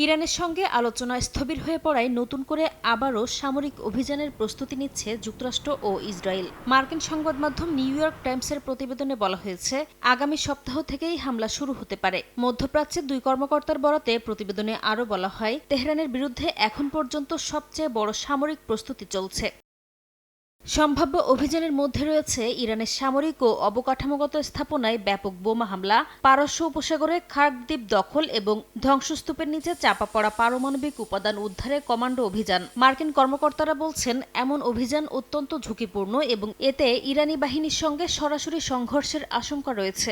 ইরানের সঙ্গে আলোচনা স্থবির হয়ে পড়ায় নতুন করে আবারও সামরিক অভিযানের প্রস্তুতি নিচ্ছে যুক্তরাষ্ট্র ও ইসরায়েল। মার্কিন সংবাদ মাধ্যম নিউ ইয়র্ক টাইমসের প্রতিবেদনে বলা হয়েছে, আগামী সপ্তাহ থেকেই হামলা শুরু হতে পারে। মধ্যপ্রাচ্যের দুই কর্মকর্তার বরাতে প্রতিবেদনে আরও বলা হয়, তেহরানের বিরুদ্ধে এখন পর্যন্ত সবচেয়ে বড় সামরিক প্রস্তুতি চলছে। সম্ভাব্য অভিযানের মধ্যে রয়েছে ইরানের সামরিক ও অবকাঠামোগত স্থাপনায় ব্যাপক বোমা হামলা, পারস্য উপসাগরে খার্ক দ্বীপ দখল এবং ধ্বংসস্তূপের নিচে চাপা পড়া পারমাণবিক উপাদান উদ্ধারে কমান্ডো অভিযান। মার্কিন কর্মকর্তারা বলছেন, এমন অভিযান অত্যন্ত ঝুঁকিপূর্ণ এবং এতে ইরানি বাহিনীর সঙ্গে সরাসরি সংঘর্ষের আশঙ্কা রয়েছে।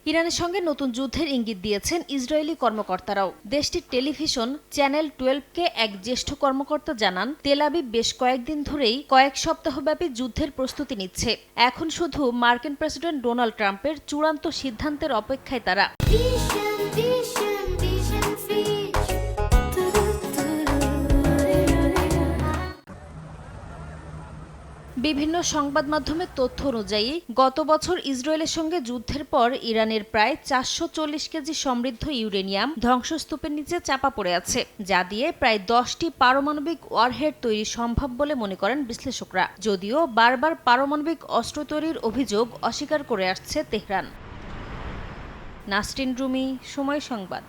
ইরানের সঙ্গে নতুন যুদ্ধের ইঙ্গিত দিয়েছেন ইসরায়েলি কর্মকর্তারাও। দেশটির টেলিভিশন চ্যানেল 12-কে এক জ্যেষ্ঠ কর্মকর্তা জানান, তেল আবিব বেশ কয়েকদিন ধরেই কয়েক সপ্তাহব্যাপী যুদ্ধের প্রস্তুতি নিচ্ছে। এখন শুধু মার্কিন প্রেসিডেন্ট ডোনাল্ড ট্রাম্পের চূড়ান্ত সিদ্ধান্তের অপেক্ষায় তারা। বিভিন্ন সংবাদ মাধ্যমের তথ্য অনুযায়ী গত বছর ইসরায়েলের সঙ্গে যুদ্ধের পর ইরানের প্রায় 440 কেজি সমৃদ্ধ ইউরেনিয়াম ধ্বংসস্তূপের নিচে চাপা পড়ে আছে, যা দিয়ে প্রায় 10টি পারমাণবিক ওয়ারহেড তৈরি সম্ভব বলে মনে করেন বিশ্লেষকরা। যদিও বারবার পারমাণবিক অস্ত্র তৈরির অভিযোগ অস্বীকার করে আসছে তেহরান। নাসরিন রুমি, সময় সংবাদ।